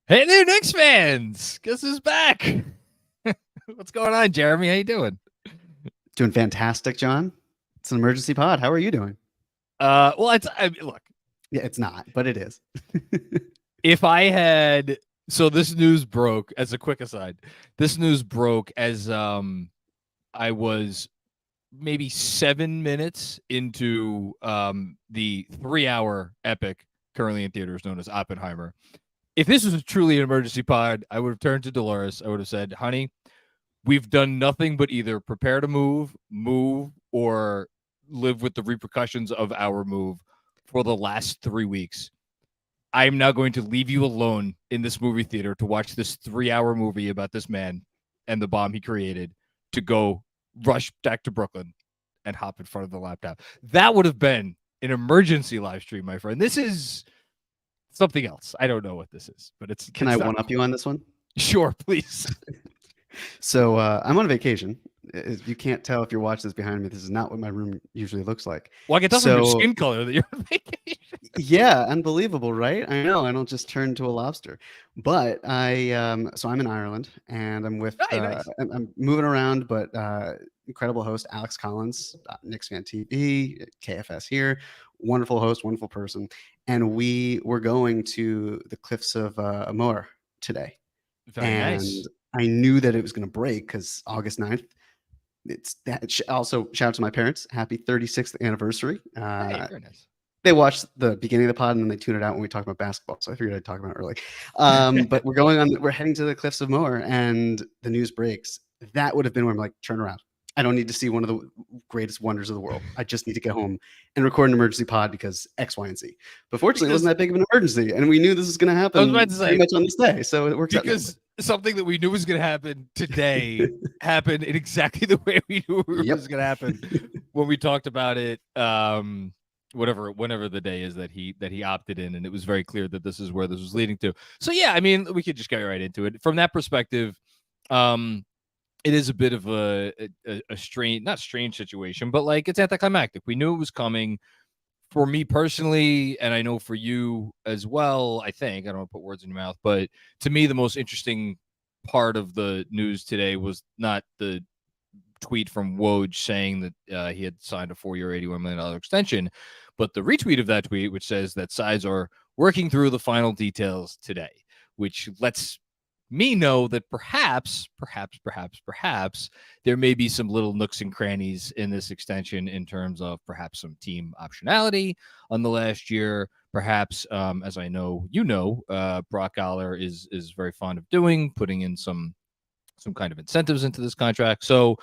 Hey there, Knicks fans! Guess who's back? What's going on, Jeremy? How you doing? Doing fantastic, John. It's an emergency pod. How are you doing? Look, Yeah, it's not, but it is. if I had, so this news broke as a quick aside. This news broke as I was maybe 7 minutes into the 3-hour epic currently in theaters known as Oppenheimer. If this was truly an emergency pod, I would have turned to Dolores. I would have said, "Honey, we've done nothing but either prepare to move, or live with the repercussions of our move for the last 3 weeks. I am now going to leave you alone in this movie theater to watch this 3-hour movie about this man and the bomb he created to go rush back to Brooklyn and hop in front of the laptop." That would have been an emergency live stream, my friend. This is something else. I don't know what this is, but Can it's I not one up you on this one? Sure, please. So I'm on vacation. You can't tell if you're watching this behind me. This is not what my room usually looks like. Well, I can tell from your skin color that you're on vacation. Yeah, unbelievable, right? I know. I don't just turn into a lobster. But so I'm in Ireland, and I'm with. Nice. I'm moving around, but incredible host Alex Collins, Knicks Fan TV, KFS here. Wonderful host, wonderful person, and we were going to the cliffs of Moher today. Very And nice. I knew that it was going to break because August 9th. It's that. Also, shout out to my parents. Happy 36th anniversary. Hey, very nice. They watched the beginning of the pod and then they tuned it out when we talked about basketball. So I figured I'd talk about it early. But we're heading to the cliffs of Moher, and the news breaks. That would have been where I'm like, turn around. I don't need to see one of the greatest wonders of the world. I just need to get home and record an emergency pod because X, Y, and Z. But fortunately, it wasn't that big of an emergency, and we knew this was going to happen pretty much on this day. So it works out. Because something that we knew was going to happen today happened in exactly the way we knew it was going to happen when we talked about it. Whenever the day is that he opted in, and it was very clear that this is where this was leading to. So yeah, I mean, we could just get right into it from that perspective. It is a bit of a strange, not strange situation, but like it's anticlimactic. We knew it was coming. For me personally, and I know for you as well, I think, I don't want to put words in your mouth, but to me, the most interesting part of the news today was not the tweet from Woj saying that he had signed a 4-year, $81 million extension, but the retweet of that tweet, which says that sides are working through the final details today, which lets me know that perhaps there may be some little nooks and crannies in this extension in terms of perhaps some team optionality on the last year. Perhaps, as I know, Brock Aller is very fond of doing, putting in some kind of incentives into this contract. So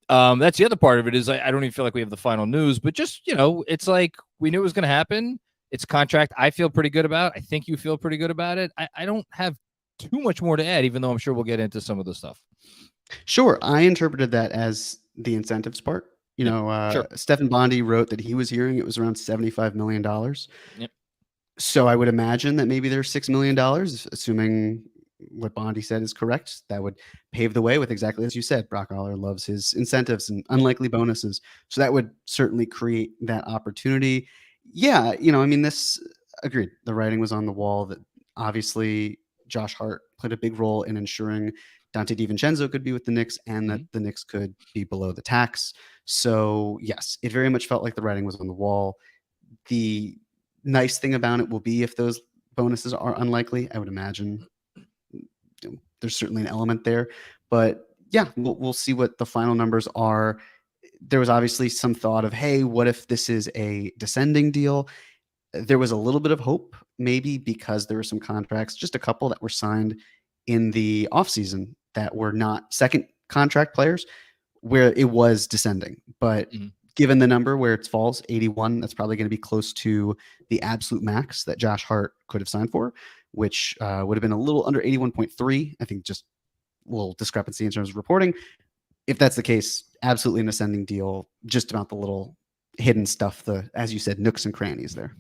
that's the other part of it is I don't even feel like we have the final news, but just, it's like we knew it was going to happen. It's contract I feel pretty good about. I think you feel pretty good about it. I don't have too much more to add, even though I'm sure we'll get into some of the stuff. Sure. I interpreted that as the incentives part. Sure. Stephen Bondi wrote that he was hearing it was around $75 million. Yep. So I would imagine that maybe there's $6 million, assuming what Bondi said is correct. That would pave the way with exactly as you said. Brock Aller loves his incentives and unlikely bonuses. So that would certainly create that opportunity. Yeah, I mean, this agreed. The writing was on the wall that obviously Josh Hart played a big role in ensuring Dante DiVincenzo could be with the Knicks and that the Knicks could be below the tax. So yes, it very much felt like the writing was on the wall. The nice thing about it will be if those bonuses are unlikely, I would imagine there's certainly an element there, but yeah, we'll see what the final numbers are. There was obviously some thought of, hey, what if this is a descending deal? There was a little bit of hope, maybe because there were some contracts, just a couple that were signed in the offseason that were not second contract players where it was descending. But given the number where it falls, 81, that's probably going to be close to the absolute max that Josh Hart could have signed for, which would have been a little under 81.3. I think just a little discrepancy in terms of reporting. If that's the case, absolutely an ascending deal, just about the little hidden stuff, as you said, nooks and crannies there.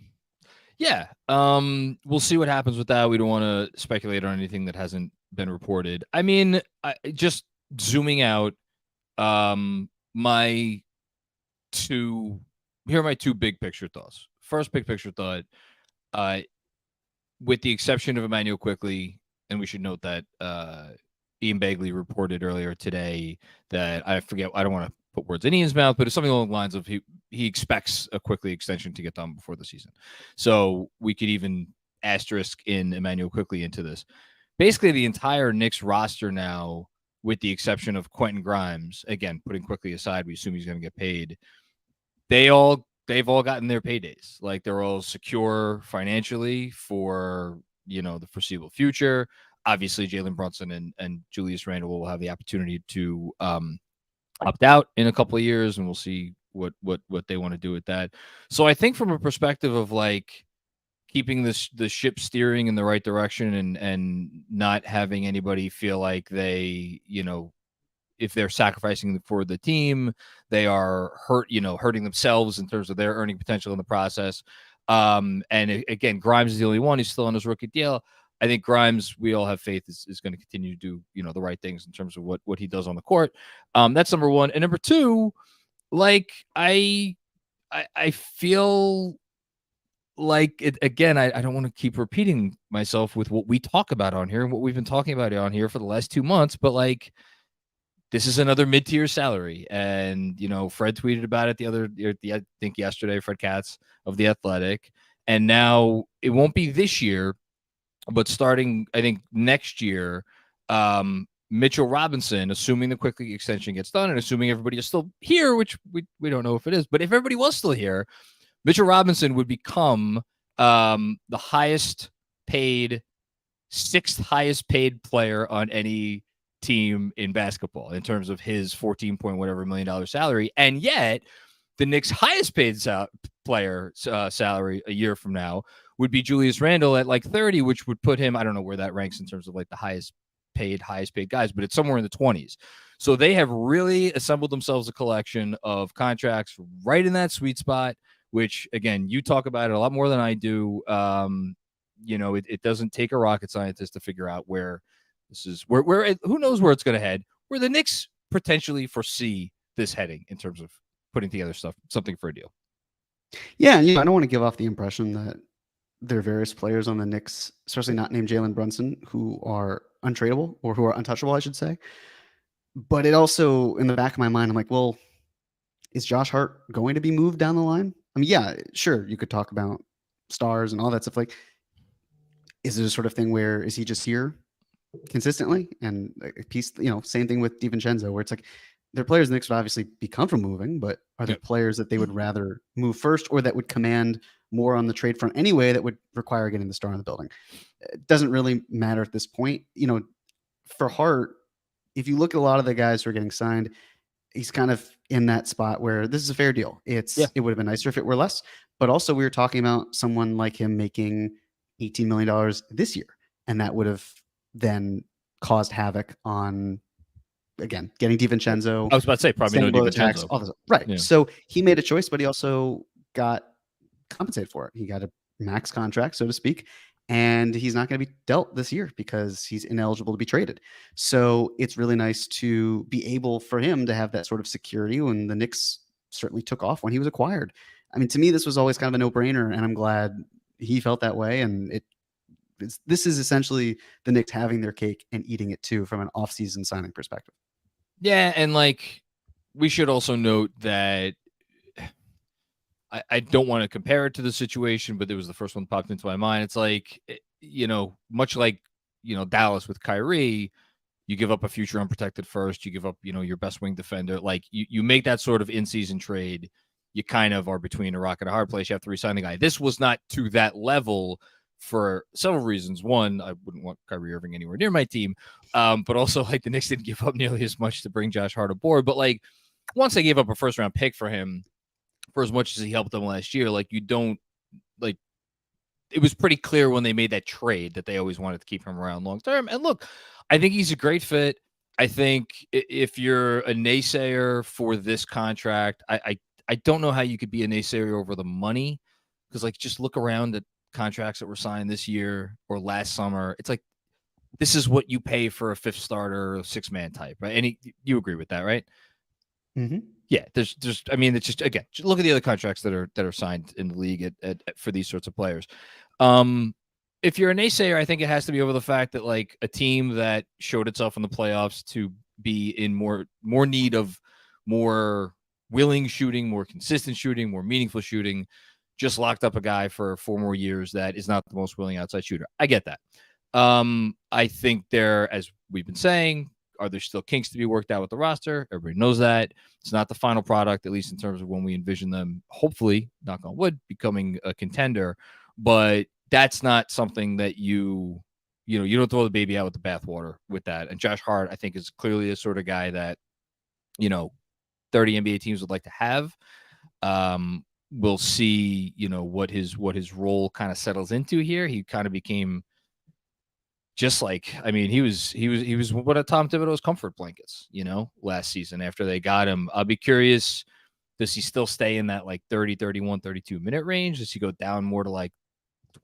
Yeah. We'll see what happens with that. We don't want to speculate on anything that hasn't been reported. I mean, just zooming out, here are my two big picture thoughts. First big picture thought, with the exception of Emmanuel Quickley, and we should note that Ian Begley reported earlier today that I don't want to put words in Ian's mouth, but it's something along the lines of he expects a quickly extension to get done before the season. So we could even asterisk in Emmanuel Quickly into this. Basically, the entire Knicks roster now, with the exception of Quentin Grimes, again, putting Quickly aside, we assume he's going to get paid. They've all gotten their paydays. Like, they're all secure financially for, the foreseeable future. Obviously, Jalen Brunson and Julius Randle will have the opportunity to opt out in a couple of years, and we'll see what they want to do with that. So I think from a perspective of like keeping the ship steering in the right direction and not having anybody feel like they, if they're sacrificing for the team, they are hurting themselves in terms of their earning potential in the process. And again, Grimes is the only one who's still on his rookie deal. I think Grimes, we all have faith, is going to continue to do, the right things in terms of what he does on the court. That's number one. And number two, like I feel like it again. I don't want to keep repeating myself with what we talk about on here and what we've been talking about on here for the last 2 months, but like, this is another mid-tier salary. And, Fred tweeted about it I think yesterday, Fred Katz of The Athletic. And now it won't be this year, but starting, I think, next year, Mitchell Robinson, assuming the Quickly extension gets done and assuming everybody is still here, which we don't know if it is, but if everybody was still here, Mitchell Robinson would become the highest paid, sixth highest paid player on any team in basketball in terms of his 14 point whatever $1 million salary. And yet the Knicks highest paid player salary a year from now would be Julius Randle at like 30, which would put him, I don't know where that ranks in terms of like the highest paid guys, but it's somewhere in the 20s. So they have really assembled themselves a collection of contracts right in that sweet spot, which again, you talk about it a lot more than I do. It doesn't take a rocket scientist to figure out where this is, where who knows where it's going to head, where the Knicks potentially foresee this heading in terms of putting together something for a deal. Yeah, and I don't want to give off the impression that there are various players on the Knicks, especially not named Jalen Brunson, who are untradeable or who are untouchable, I should say. But it also, in the back of my mind, I'm like, well, is Josh Hart going to be moved down the line? I mean, yeah, sure, you could talk about stars and all that stuff. Like, is it a sort of thing where is he just here consistently? And a piece, same thing with DiVincenzo, where it's like, they're players the Knicks would obviously be comfortable moving, but are there players that they would rather move first or that would command more on the trade front anyway that would require getting the star in the building? It doesn't really matter at this point. For Hart, if you look at a lot of the guys who are getting signed, he's kind of in that spot where this is a fair deal. It would have been nicer if it were less, but also we were talking about someone like him making $18 million this year, and that would have then caused havoc on, again, getting DiVincenzo. I was about to say probably no DiVincenzo. All this, right. Yeah. So he made a choice, but he also got compensated for it. He got a max contract, so to speak, and he's not going to be dealt this year because he's ineligible to be traded. So it's really nice to be able for him to have that sort of security when the Knicks certainly took off when he was acquired. I mean, to me, this was always kind of a no-brainer, and I'm glad he felt that way. And this is essentially the Knicks having their cake and eating it too from an off-season signing perspective. Yeah, and like we should also note that I don't want to compare it to the situation, but it was the first one that popped into my mind. It's like, much like, Dallas with Kyrie, you give up a future unprotected first, you give up, your best wing defender. Like you make that sort of in-season trade, you kind of are between a rock and a hard place. You have to resign the guy. This was not to that level for several reasons. One, I wouldn't want Kyrie Irving anywhere near my team. But also, like, the Knicks didn't give up nearly as much to bring Josh Hart aboard. But, like, once they gave up a first-round pick for him, for as much as he helped them last year, like, you don't, like, it was pretty clear when they made that trade that they always wanted to keep him around long-term. And, look, I think he's a great fit. I think if you're a naysayer for this contract, I don't know how you could be a naysayer over the money because, like, just look around at contracts that were signed this year or last summer. It's like, this is what you pay for a fifth starter, six-man type, right? And you agree with that, right? Mm-hmm. Yeah, there's I mean, it's just, again, just look at the other contracts that are signed in the league at for these sorts of players. if you're a naysayer, I think it has to be over the fact that like a team that showed itself in the playoffs to be in more need of more willing shooting, more consistent shooting, more meaningful shooting, just locked up a guy for 4 more years that is not the most willing outside shooter. I get that. I think there, as we've been saying, are there still kinks to be worked out with the roster? Everybody knows that. It's not the final product, at least in terms of when we envision them, hopefully, knock on wood, becoming a contender. But that's not something that you don't throw the baby out with the bathwater with that. And Josh Hart, I think, is clearly the sort of guy that, 30 NBA teams would like to have. We'll see, what his role kind of settles into here. He kind of became just like, I mean, he was one of Tom Thibodeau's comfort blankets, last season after they got him. I'll be curious, does he still stay in that like 30, 31, 32 minute range? Does he go down more to like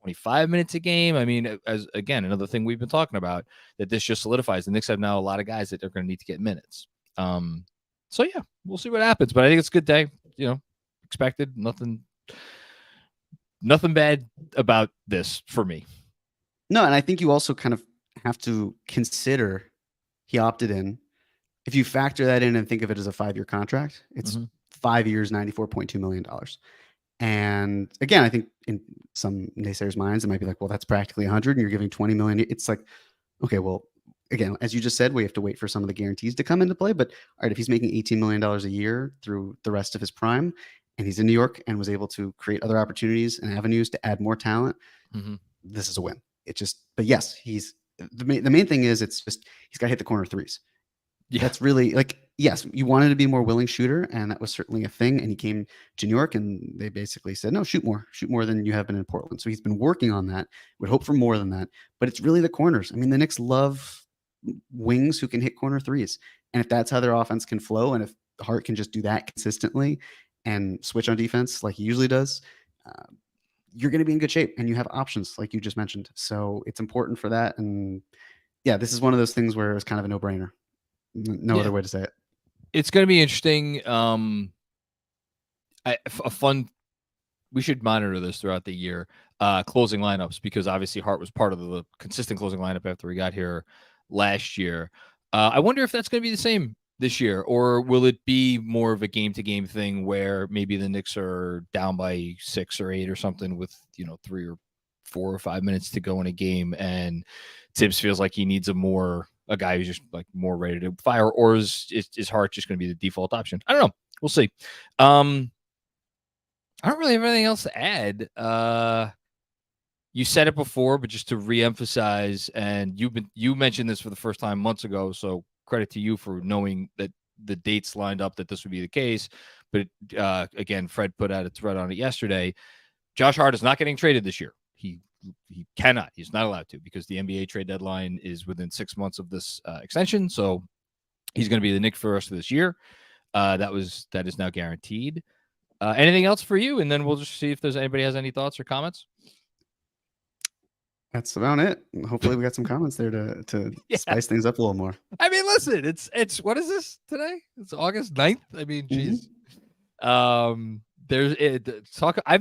25 minutes a game? I mean, as again, another thing we've been talking about, that this just solidifies. The Knicks have now a lot of guys that they're going to need to get minutes. So yeah, we'll see what happens. But I think it's a good day, expected. Nothing bad about this for me. No, and I think you also kind of have to consider he opted in. If you factor that in and think of it as a 5-year contract, it's 5 years, $94.2 million. And again, I think in some naysayers' minds, it might be like, well, that's practically 100 and you're giving 20 million. It's like, okay, well, again, as you just said, we have to wait for some of the guarantees to come into play. But all right, if he's making $18 million a year through the rest of his prime and he's in New York and was able to create other opportunities and avenues to add more talent, this is a win. But yes, he's the main thing is it's just he's got to hit the corner threes. Yeah. That's really like, yes, you wanted to be a more willing shooter, and that was certainly a thing. And he came to New York and they basically said, no, shoot more than you have been in Portland. So he's been working on that. Would hope for more than that, but it's really the corners. I mean, the Knicks love wings who can hit corner threes. And if that's how their offense can flow, and if Hart can just do that consistently and switch on defense like he usually does, you're going to be in good shape, and you have options like you just mentioned. So it's important for that. And yeah, this is one of those things where it's kind of a no-brainer. No other way to say it. It's going to be interesting. We should monitor this throughout the year, closing lineups, because obviously Hart was part of the consistent closing lineup after we got here last year. I wonder if that's going to be the same this year, or will it be more of a game-to-game thing where maybe the Knicks are down by 6 or 8 or something with 3 or 4 or 5 minutes to go in a game, and Thibs feels like he needs a guy who's just like more ready to fire, or is Hart just going to be the default option? I don't know. We'll see. I don't really have anything else to add. You said it before, but just to reemphasize, and you mentioned this for the first time months ago, so credit to you for knowing that the dates lined up that this would be the case. But again, Fred put out a thread on it yesterday. Josh Hart is not getting traded this year. He cannot. He's not allowed to, because the NBA trade deadline is within 6 months of this extension. So he's going to be the Knicks for the rest of this year. That is now guaranteed. Anything else for you? And then we'll just see if anybody has any thoughts or comments. That's about it. Hopefully we got some comments there to spice things up a little more. I mean, listen, it's what is this today? It's August 9th. I mean, geez. I've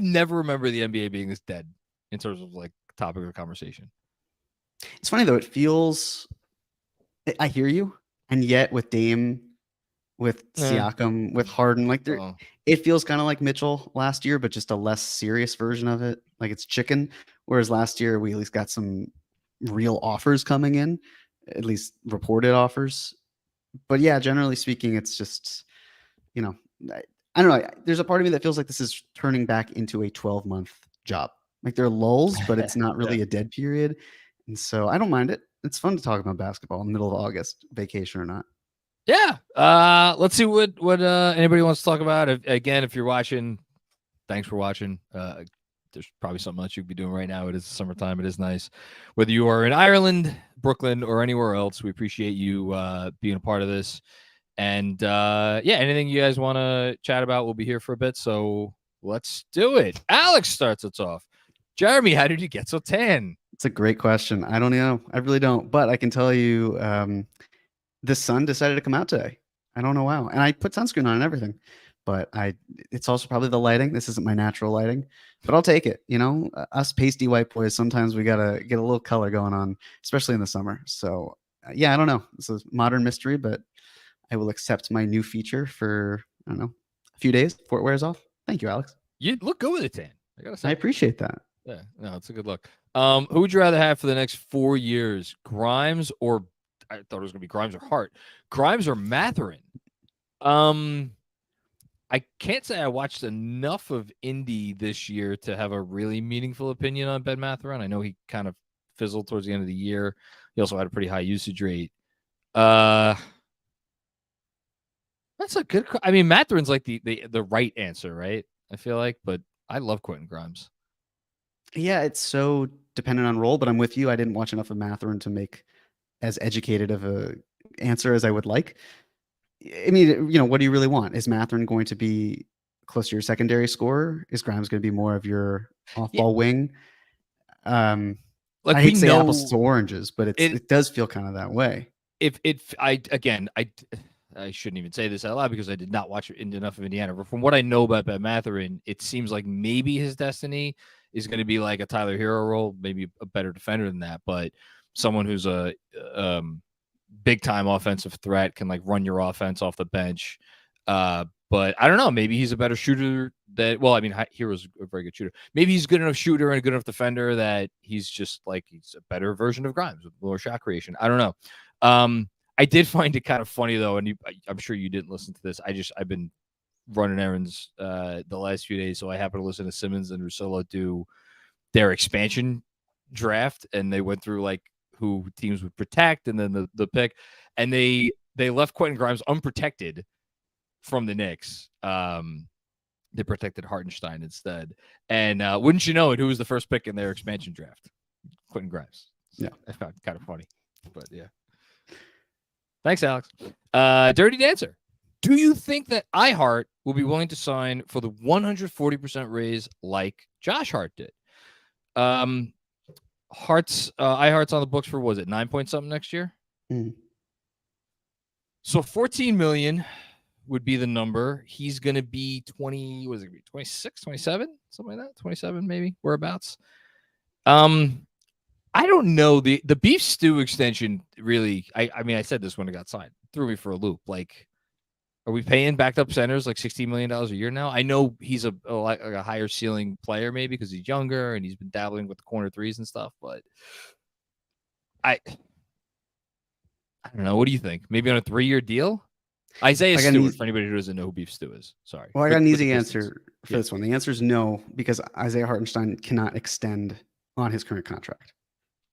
never remembered the NBA being this dead in terms of like topic of conversation. It's funny though. It feels, I hear you. And yet with Dame, with Siakam, with Harden, like it feels kind of like Mitchell last year, but just a less serious version of it. Like it's chicken. Whereas last year we at least got some real offers coming in, at least reported offers. But yeah, generally speaking, it's just, I don't know. There's a part of me that feels like this is turning back into a 12-month job. Like there are lulls, but it's not really a dead period. And so I don't mind it. It's fun to talk about basketball in the middle of August, vacation or not. Yeah. Let's see what anybody wants to talk about. If you're watching, thanks for watching. There's probably something else you could be doing right now. It is summertime. It is nice. Whether you are in Ireland, Brooklyn, or anywhere else, we appreciate you being a part of this. And anything you guys want to chat about, we'll be here for a bit. So let's do it. Alex starts us off. Jeremy, how did you get so tan? It's a great question. I don't know. I really don't. But I can tell you the sun decided to come out today. I don't know how. And I put sunscreen on and everything. but it's also probably the lighting. This isn't my natural lighting, but I'll take it. Us pasty white boys, sometimes we gotta get a little color going on, especially in the summer. So yeah, I don't know. This is modern mystery, but I will accept my new feature for, I don't know, a few days before it wears off. Thank you, Alex. You look good with a tan. I gotta say. I appreciate that. Yeah, no, it's a good look. Who would you rather have for the next 4 years? Grimes or I thought it was gonna be Grimes or Hart. Grimes or Matherin? I can't say I watched enough of Indy this year to have a really meaningful opinion on Ben Matherin. I know he kind of fizzled towards the end of the year. He also had a pretty high usage rate. That's a good. I mean, Matherin's like the right answer, right? I feel like, but I love Quentin Grimes. Yeah, it's so dependent on role, but I'm with you. I didn't watch enough of Matherin to make as educated of a answer as I would like. I mean, what do you really want? Is Matherin going to be close to your secondary scorer? Is Grimes going to be more of your off-ball wing? I hate to say apples to oranges, but it does feel kind of that way. I shouldn't even say this out loud because I did not watch enough of Indiana. But from what I know about Ben Matherin, it seems like maybe his destiny is going to be like a Tyler Hero role, maybe a better defender than that, but someone who's a big time offensive threat, can like run your offense off the bench. But I don't know. Maybe he's a better shooter Hero's a very good shooter. Maybe he's a good enough shooter and a good enough defender that he's just like, he's a better version of Grimes with more shot creation. I don't know. I did find it kind of funny though. And I'm sure you didn't listen to this. I've been running errands the last few days. So I happened to listen to Simmons and Russillo do their expansion draft. And they went through like who teams would protect and then the pick. And they left Quentin Grimes unprotected from the Knicks. They protected Hartenstein instead. And wouldn't you know it, who was the first pick in their expansion draft? Quentin Grimes. So yeah. I found it kind of funny. But yeah. Thanks, Alex. Dirty Dancer. Do you think that Hart will be willing to sign for the 140% raise like Josh Hart did? Hart's on the books for, was it 9 point something next year? So 14 million would be the number. He's going to be 20, what is it, 26, 27, something like that, 27 maybe, whereabouts. I don't know. The beef stew extension really, I mean, I said this when it got signed, threw me for a loop. Like, are we paying backed up centers like $16 million a year now? I know he's a higher ceiling player maybe because he's younger and he's been dabbling with the corner threes and stuff, but I don't know. What do you think? Maybe on a 3-year deal? Isaiah Stewart, for anybody who doesn't know who beef stew is. Sorry. Well, I got an easy answer for this one. The answer is no, because Isaiah Hartenstein cannot extend on his current contract.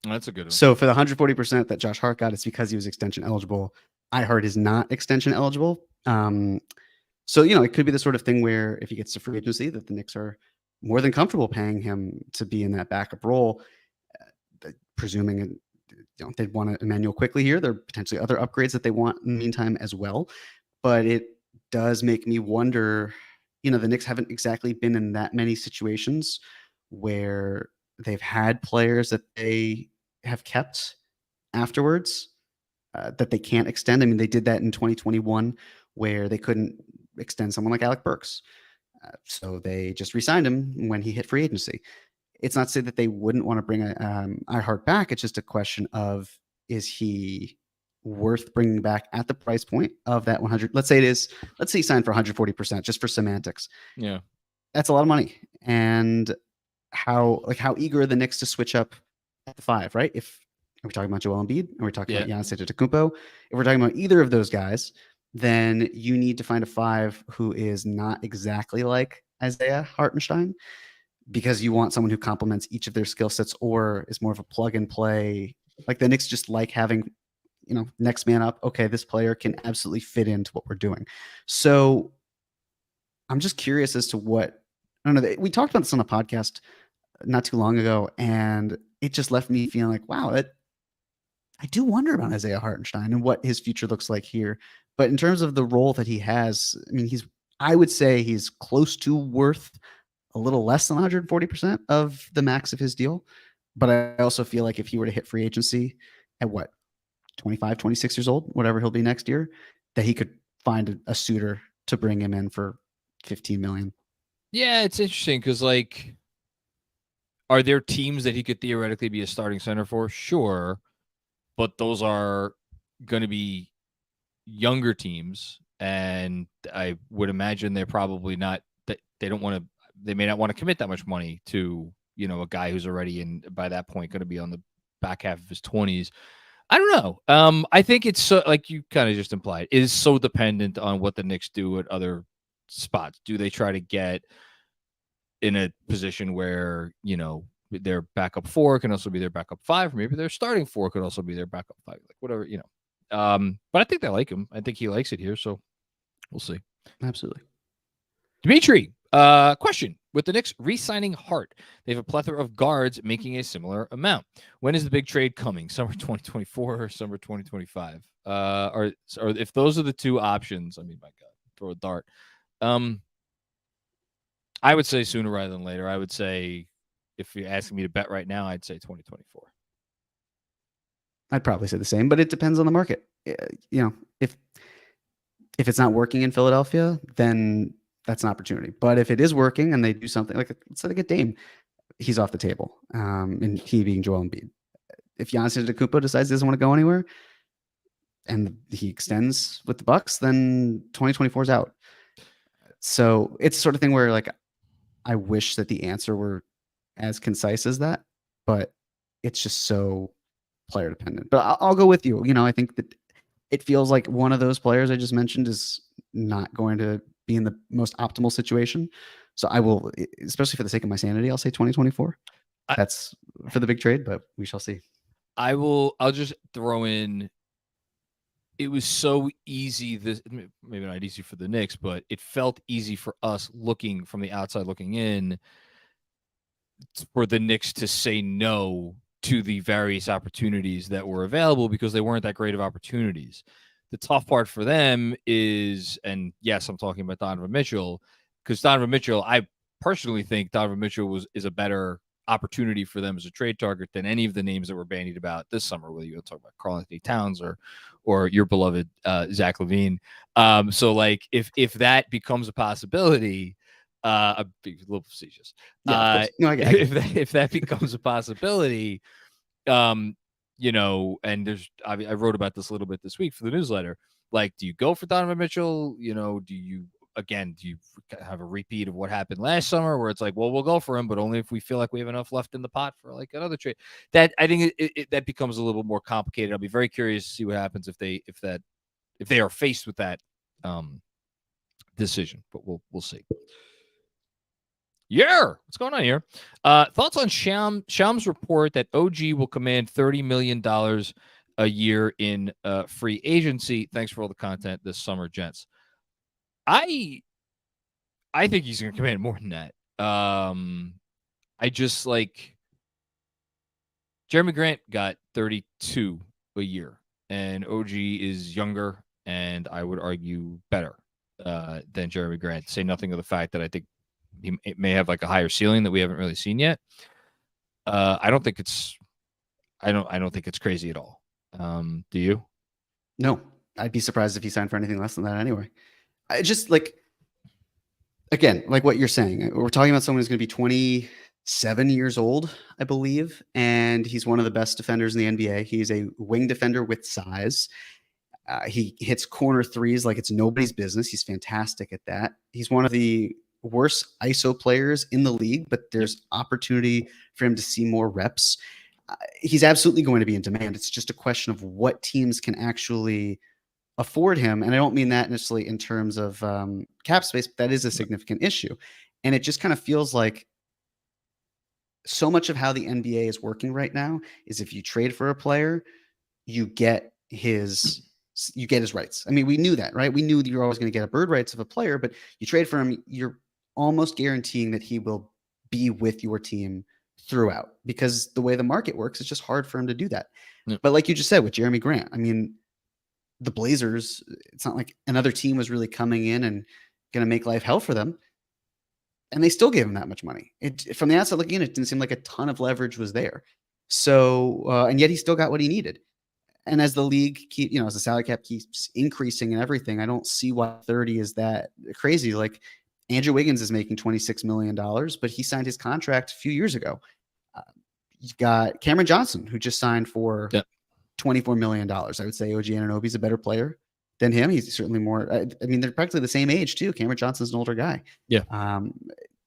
That's a good one. So for the 140% that Josh Hart got, it's because he was extension eligible. Hart is not extension eligible. So, it could be the sort of thing where if he gets to free agency, that the Knicks are more than comfortable paying him to be in that backup role, presuming they'd want Emmanuel quickly here. There are potentially other upgrades that they want in the meantime as well. But it does make me wonder, the Knicks haven't exactly been in that many situations where they've had players that they have kept afterwards that they can't extend. I mean, they did that in 2021 where they couldn't extend someone like Alec Burks. So they just re-signed him when he hit free agency. It's not to say that they wouldn't want to bring Hart back. It's just a question of, is he worth bringing back at the price point of that 100? Let's say he signed for 140%, just for semantics. Yeah. That's a lot of money. And how eager are the Knicks to switch up at the 5, right? If we're talking about Joel Embiid and we're talking about Giannis Antetokounmpo, if we're talking about either of those guys, then you need to find a 5 who is not exactly like Isaiah Hartenstein, because you want someone who complements each of their skill sets or is more of a plug and play. Like the Knicks just like having, next man up. Okay, this player can absolutely fit into what we're doing. So I'm just curious as to what, I don't know. We talked about this on the podcast not too long ago, and it just left me feeling like, wow, I do wonder about Isaiah Hartenstein and what his future looks like here. But in terms of the role that he has, I mean, I would say he's close to worth a little less than 140% of the max of his deal. But I also feel like if he were to hit free agency at 25, 26 years old, whatever he'll be next year, that he could find a suitor to bring him in for 15 million. Yeah, it's interesting because, like, are there teams that he could theoretically be a starting center for? Sure, but those are going to be younger teams, and I would imagine they're probably not. That they don't want to. They may not want to commit that much money to a guy who's already by that point going to be on the back half of his 20s. I don't know. I think it's so, like you kind of just implied, it is so dependent on what the Knicks do at other spots. Do they try to get in a position where their backup 4 can also be their backup 5, or maybe their starting 4 could also be their backup 5, like whatever. But I think they like him. I think he likes it here, so we'll see. Absolutely. Dimitri, question. With the Knicks re-signing Hart, they have a plethora of guards making a similar amount. When is the big trade coming? Summer 2024 or summer 2025? Or if those are the two options, I mean, my God, throw a dart. I would say sooner rather than later. I would say, if you're asking me to bet right now, I'd say 2024. I'd probably say the same, but it depends on the market. If it's not working in Philadelphia, then that's an opportunity. But if it is working and they do something like, let's say they get Dame, he's off the table. And he being Joel Embiid. If Giannis Antetokounmpo decides he doesn't want to go anywhere and he extends with the Bucks, then 2024 is out. So it's the sort of thing where, like, I wish that the answer were as concise as that, but it's just so player dependent. But I'll go with you. I think that it feels like one of those players I just mentioned is not going to be in the most optimal situation. So I will, especially for the sake of my sanity, I'll say 2024. That's for the big trade, but we shall see. I'll just throw in, it was so easy, maybe not easy for the Knicks, but it felt easy for us looking from the outside looking in, for the Knicks to say no to the various opportunities that were available because they weren't that great of opportunities. The tough part for them is, and yes, I'm talking about Donovan Mitchell, because Donovan Mitchell, I personally think Donovan Mitchell is a better opportunity for them as a trade target than any of the names that were bandied about this summer, whether you talk about Karl-Anthony Towns or your beloved Zach LaVine. So, like, if that becomes a possibility, a little facetious. Yeah, no, I get it. If that becomes a possibility, and I wrote about this a little bit this week for the newsletter. Like, do you go for Donovan Mitchell? Do you have a repeat of what happened last summer, where it's like, well, we'll go for him, but only if we feel like we have enough left in the pot for like another trade? That, I think that becomes a little more complicated. I'll be very curious to see what happens if they are faced with that decision, but we'll see. Yeah, what's going on here? Thoughts on Sham's report that OG will command $30 million a year in free agency? Thanks for all the content this summer, gents. I think he's going to command more than that. I just, like, Jeremy Grant got 32 a year, and OG is younger, and I would argue better than Jeremy Grant. Say nothing of the fact that I think it may have like a higher ceiling that we haven't really seen yet. I don't think it's crazy at all. Do you? No, I'd be surprised if he signed for anything less than that anyway. I just, like, again, like what you're saying, we're talking about someone who's going to be 27 years old, I believe, and he's one of the best defenders in the NBA. He's a wing defender with size. He hits corner threes like it's nobody's business. He's fantastic at that. He's one of the worst ISO players in the league, but there's opportunity for him to see more reps. He's absolutely going to be in demand. It's just a question of what teams can actually afford him. And I don't mean that necessarily in terms of cap space, but that is a significant issue. And it just kind of feels like so much of how the NBA is working right now is if you trade for a player, you get his rights. I mean, we knew that, right? We knew that you're always going to get a bird rights of a player, but you trade for him, you're almost guaranteeing that he will be with your team throughout, because the way the market works, it's just hard for him to do that. Yeah. But like you just said with Jeremy Grant, I mean, the Blazers, it's not like another team was really coming in and going to make life hell for them. And they still gave him that much money. From the outside looking in, it didn't seem like a ton of leverage was there. So, and yet he still got what he needed. And as the league as the salary cap keeps increasing and everything, I don't see why 30 is that crazy. Like, Andrew Wiggins is making $26 million, but he signed his contract a few years ago. You've got Cameron Johnson, who just signed for $24 million. I would say OG Anunoby is a better player than him. He's certainly more. I mean, they're practically the same age too. Cameron Johnson's an older guy. Yeah.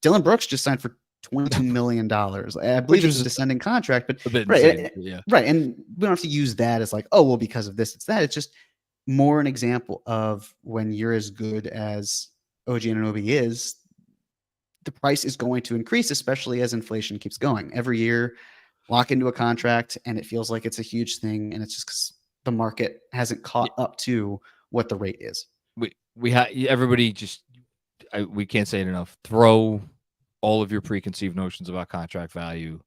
Dylan Brooks just signed for $22 million. I believe it's a descending contract, but a bit right, insane, yeah. Right. And we don't have to use that as like, oh, well, because of this, it's that. It's just more an example of when you're as good as OG Anunoby is, the price is going to increase, especially as inflation keeps going. Every year, lock into a contract, and it feels like it's a huge thing, and it's just because the market hasn't caught up to what the rate is. We have everybody just we can't say it enough. Throw all of your preconceived notions about contract value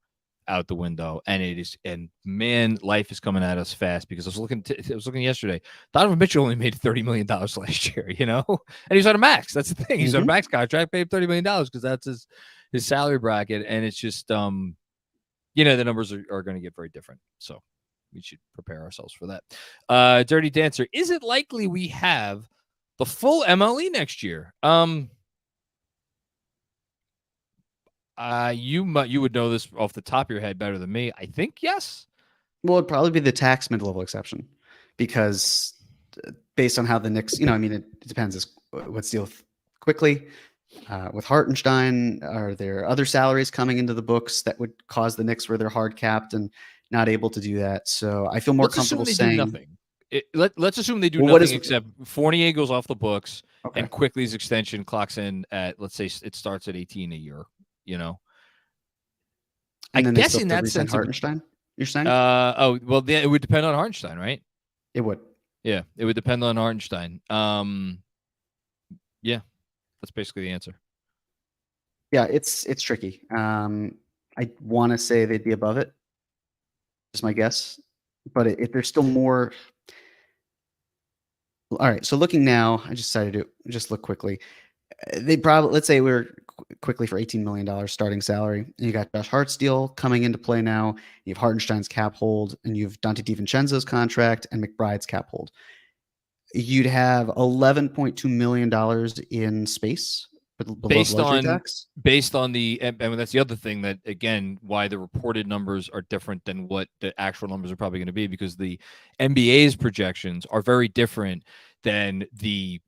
out the window, and man, life is coming at us fast. Because I was looking yesterday. Donovan Mitchell only made $30 million last year, and he's on a max. That's the thing. He's on a max contract, paid $30 million because that's his salary bracket, and it's just the numbers are going to get very different. So we should prepare ourselves for that. Dirty Dancer, is it likely we have the full MLE next year? You would know this off the top of your head better than me. I think yes. Well, it'd probably be the tax mid-level exception, because based on how the Knicks, it depends. What's the deal quickly with Hartenstein? Are there other salaries coming into the books that would cause the Knicks where they're hard capped and not able to do that? So I feel more comfortable saying nothing. Let's assume they do nothing except Fournier goes off the books, and Quickly's extension clocks in at, let's say it starts at 18 a year. I guess in that sense, Hartenstein, you're saying? It would depend on Hartenstein, right? It would. Yeah, it would depend on Hartenstein. Yeah, that's basically the answer. Yeah, it's tricky. I want to say they'd be above it. Just my guess, but if there's still more. All right. So looking now, I just decided to just look quickly. They probably, let's say we're Quickly for $18 million starting salary. And you got Josh Hart's deal coming into play now. You have Hartenstein's cap hold, and you have Dante DiVincenzo's contract and McBride's cap hold. You'd have $11.2 million in space based on the, and that's the other thing that, again, why the reported numbers are different than what the actual numbers are probably going to be, because the NBA's projections are very different than the,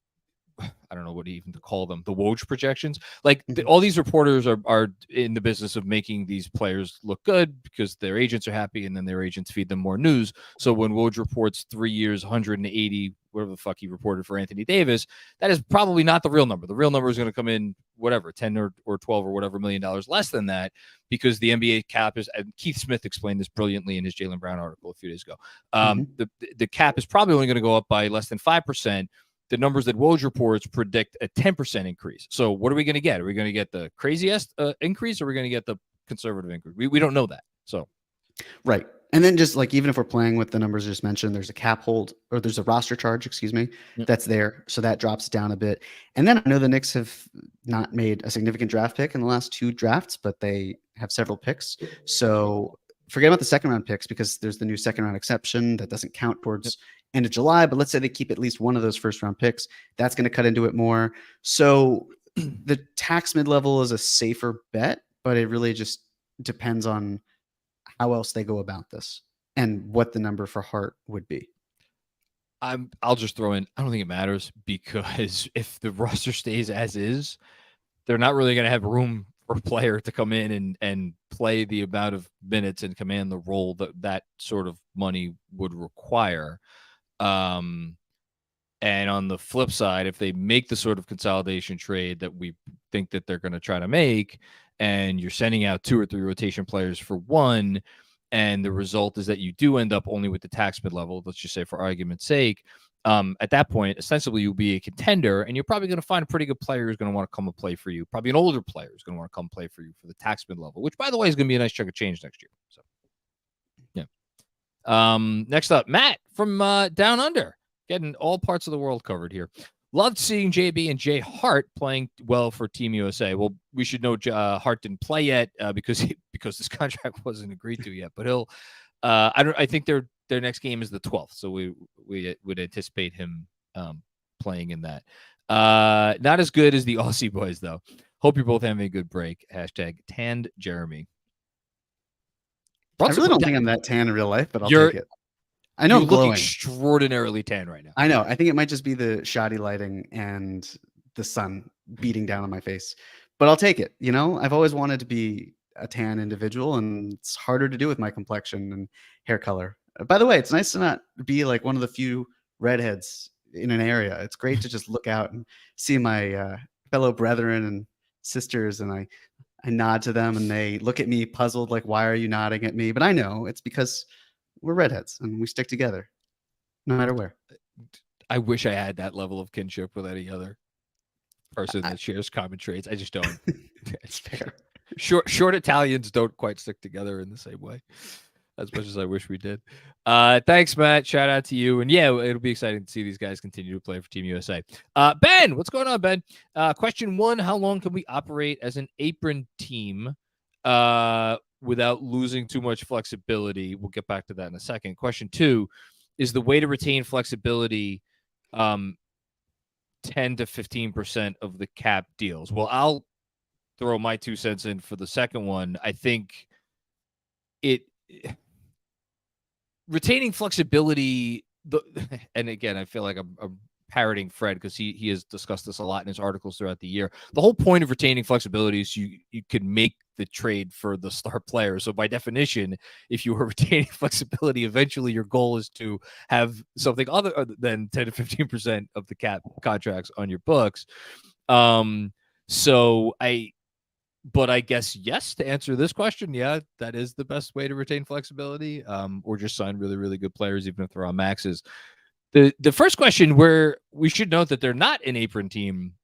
I don't know what even to call them, the Woj projections. Like all these reporters are in the business of making these players look good because their agents are happy, and then their agents feed them more news. So when Woj reports 3 years, 180, whatever the fuck he reported for Anthony Davis, that is probably not the real number. The real number is going to come in whatever, 10 or 12 or whatever $1 million less than that, because the NBA cap is, and Keith Smith explained this brilliantly in his Jaylen Brown article a few days ago. The cap is probably only going to go up by less than 5%. The numbers that Woj reports predict a 10% increase. So what are we going to get? Are we going to get the craziest increase, or are we going to get the conservative increase? We don't know that. So, right. And then just like, even if we're playing with the numbers just mentioned, there's a cap hold, or there's a roster charge, that's there. So that drops down a bit. And then I know the Knicks have not made a significant draft pick in the last 2 drafts, but they have several picks. So forget about the second round picks, because there's the new second round exception that doesn't count towards end of July. But let's say they keep at least one of those first round picks. That's going to cut into it more. So the tax mid-level is a safer bet, but it really just depends on how else they go about this and what the number for Hart would be. I'll just throw in, I don't think it matters, because if the roster stays as is, they're not really going to have room for a player to come in and play the amount of minutes and command the role that sort of money would require. And on the flip side, if they make the sort of consolidation trade that we think that they're going to try to make, and you're sending out 2 or 3 rotation players for one, and the result is that you do end up only with the tax mid-level, let's just say for argument's sake, at that point, ostensibly you'll be a contender, and you're probably going to find a pretty good player who's going to want to come and play for you. Probably an older player who's going to want to come play for you for the tax mid-level, which, by the way, is going to be a nice chunk of change next year. So, yeah. Next up, Matt from Down Under, getting all parts of the world covered here. Loved seeing JB and Jay Hart playing well for Team USA. Well, we should know Hart didn't play yet because this contract wasn't agreed to yet. But he'll. I think their next game is the 12th, so we would anticipate him playing in that. Not as good as the Aussie boys, though. Hope you're both having a good break. Hashtag tanned Jeremy. I really don't think I'm that tan in real life, but I'll take it. I know you I'm look glowing. extraordinarily tan right now. I know. I think it might just be the shoddy lighting and the sun beating down on my face, but I'll take it. You know, I've always wanted to be a tan individual, and it's harder to do with my complexion and hair color. By the way, it's nice to not be like one of the few redheads in an area. It's great to just look out and see my fellow brethren and sisters, and I nod to them, and they look at me puzzled, like, "Why are you nodding at me?" But I know it's because we're redheads and we stick together, no matter where. I wish I had that level of kinship with any other person that shares common traits. I just don't. It's fair. Short Italians don't quite stick together in the same way, as much as I wish we did. Thanks, Matt. Shout out to you. And yeah, it'll be exciting to see these guys continue to play for Team USA. Ben, what's going on, Ben? Question 1, how long can we operate as an apron team without losing too much flexibility? We'll get back to that in a second. Question 2, is the way to retain flexibility 10 to 15% of the cap deals? Well, I'll throw my 2 cents in for the second one. I think retaining flexibility, and again, I feel like I'm parroting Fred because he has discussed this a lot in his articles throughout the year. The whole point of retaining flexibility is you can make the trade for the star player. So by definition, if you are retaining flexibility, eventually your goal is to have something other than 10 to 15% of the cap contracts on your books. But I guess yes, to answer this question, yeah, that is the best way to retain flexibility, or just sign really, really good players, even if they're on maxes. The first question, where we should note that they're not an apron team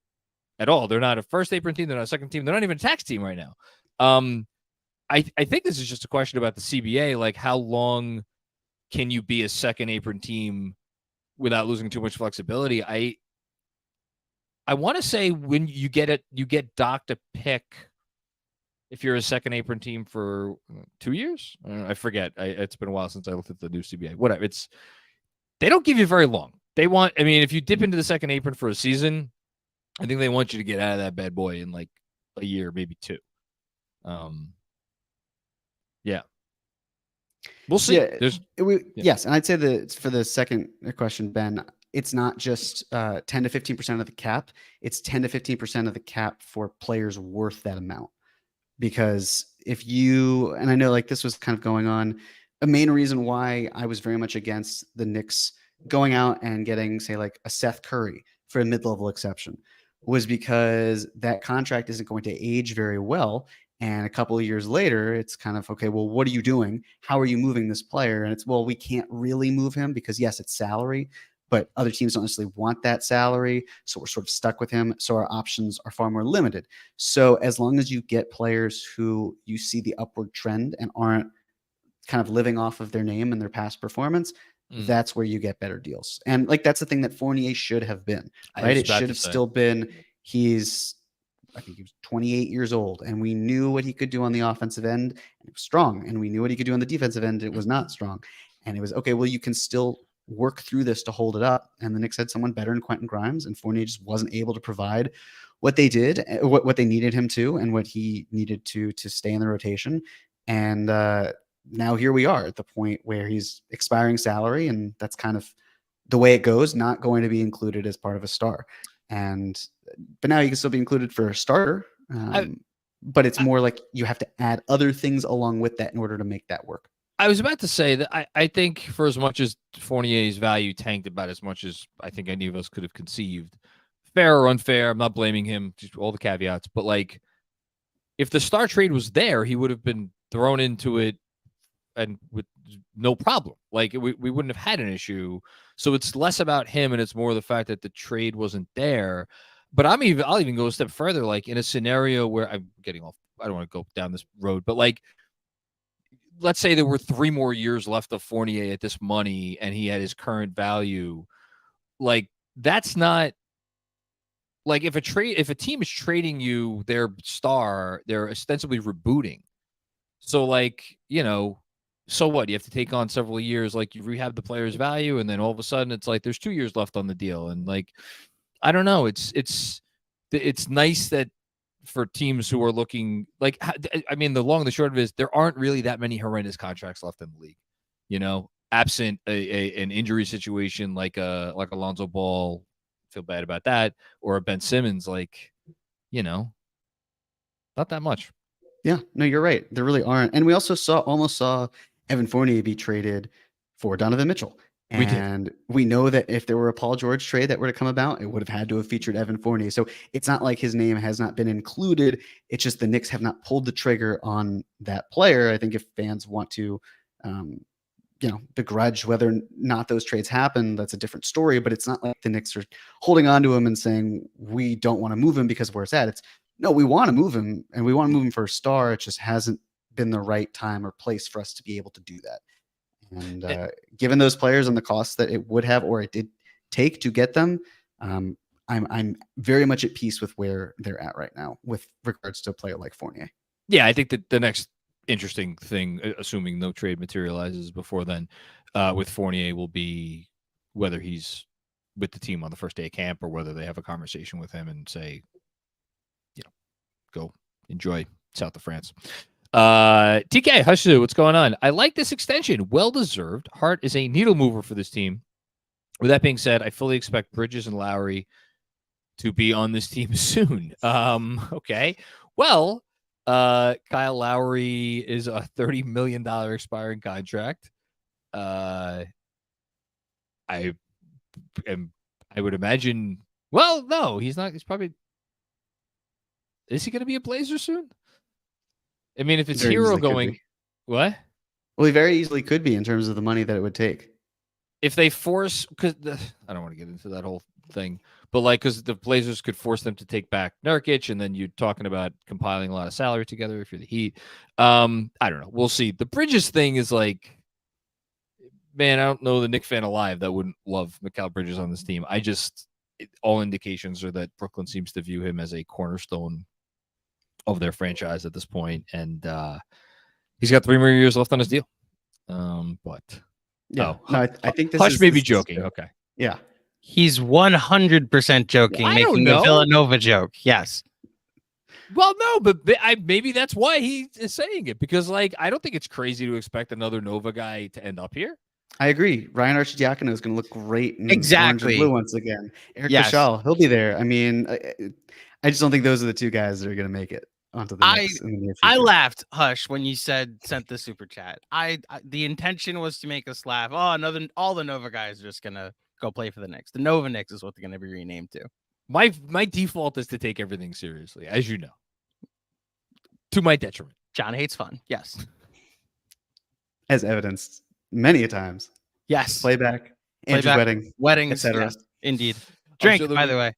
at all. They're not a first apron team. They're not a second team. They're not even a tax team right now. I think this is just a question about the CBA, like how long can you be a second apron team without losing too much flexibility? I want to say when you get docked a pick if you're a second apron team for 2 years. I forget. It's been a while since I looked at the new CBA. Whatever. They don't give you very long. If you dip into the second apron for a season, I think they want you to get out of that bad boy in like a year, maybe 2. Yeah. We'll see. Yes, and I'd say that for the second question, Ben, it's not just 10 to 15% of the cap. It's 10 to 15% of the cap for players worth that amount. Because if you, and I know like this was kind of going on, a main reason why I was very much against the Knicks going out and getting, say, like a Seth Curry for a mid-level exception was because that contract isn't going to age very well. And a couple of years later, it's kind of, okay, well, what are you doing? How are you moving this player? And it's, well, we can't really move him because, yes, it's salary, but other teams don't necessarily want that salary. So we're sort of stuck with him. So our options are far more limited. So as long as you get players who you see the upward trend and aren't kind of living off of their name and their past performance, that's where you get better deals. And like, that's the thing that Fournier should have been, right? It should have still been, I think he was 28 years old, and we knew what he could do on the offensive end, and it was strong. And we knew what he could do on the defensive end. It was not strong. And it was, okay, well, you can still work through this to hold it up. And the Knicks had someone better than Quentin Grimes, and Fournier just wasn't able to provide what they did, what they needed him to, and what he needed to stay in the rotation. And now here we are at the point where he's expiring salary, and that's kind of the way it goes, not going to be included as part of a star. But now you can still be included for a starter. But it's more like you have to add other things along with that in order to make that work. I was about to say that I think for as much as Fournier's value tanked about as much as I think any of us could have conceived, fair or unfair, I'm not blaming him, just all the caveats, but like if the star trade was there, he would have been thrown into it and with no problem. Like we wouldn't have had an issue. So it's less about him and it's more the fact that the trade wasn't there. But I'll even go a step further, like in a scenario where I'm getting off, I don't want to go down this road, but like let's say there were 3 more years left of Fournier at this money and he had his current value. Like that's not like if a team is trading you their star, they're ostensibly rebooting. So like, so what? You have to take on several years, like you rehab the player's value, and then all of a sudden it's like there's 2 years left on the deal. And like I don't know. It's nice that for teams who are looking like, I mean, the long and the short of it is there aren't really that many horrendous contracts left in the league. Absent an injury situation like Alonzo Ball, feel bad about that, or a Ben Simmons, not that much. Yeah, no, you're right. There really aren't. And we also almost saw Evan Fournier be traded for Donovan Mitchell. We did. And we know that if there were a Paul George trade that were to come about, it would have had to have featured Evan Fournier. So it's not like his name has not been included. It's just the Knicks have not pulled the trigger on that player. I think if fans want to, begrudge whether or not those trades happen, that's a different story. But it's not like the Knicks are holding on to him and saying, we don't want to move him because of where it's at. It's no, we want to move him and we want to move him for a star. It just hasn't been the right time or place for us to be able to do that. And given those players and the costs that it would have, or it did take to get them, I'm very much at peace with where they're at right now with regards to a player like Fournier. Yeah, I think that the next interesting thing, assuming no trade materializes before then, with Fournier will be whether he's with the team on the first day of camp or whether they have a conversation with him and say, go enjoy south of France. TK, Hushu, what's going on? I like this extension. Well-deserved. Hart is a needle mover for this team. With that being said, I fully expect Bridges and Lowry to be on this team soon. Okay. Well, Kyle Lowry is a $30 million expiring contract. I would imagine. Well, no, he's not. He's probably. Is he going to be a Blazer soon? I mean, if it's Very Hero easily could going, be. what? Well, he very easily could be in terms of the money that it would take. If they force, because I don't want to get into that whole thing, but because the Blazers could force them to take back Nurkic, and then you're talking about compiling a lot of salary together if you're the Heat. I don't know. We'll see. The Bridges thing is like, man, I don't know the Knicks fan alive that wouldn't love Mikal Bridges on this team. All indications are that Brooklyn seems to view him as a cornerstone of their franchise at this point, and he's got 3 more years left on his deal. But yeah, no, I think this Hush may be joking. Okay, yeah, he's 100% joking, making a Villanova joke. Yes. Well, no, but maybe that's why he is saying it, because I don't think it's crazy to expect another Nova guy to end up here. I agree. Ryan Arcidiacono is going to look great in orange and blue once again. Eric Paschall, he'll be there. I mean, I just don't think those are the two guys that are going to make it onto the Knicks in the near future. I laughed, Hush, when you sent the super chat. The intention was to make us laugh. Oh, all the Nova guys are just going to go play for the Knicks. The Nova Knicks is what they're going to be renamed to. My default is to take everything seriously, as you know, to my detriment. John hates fun. Yes. As evidenced many a times. Yes. Playback, Andrew's weddings, etc. Yes, indeed. Drink, by the way.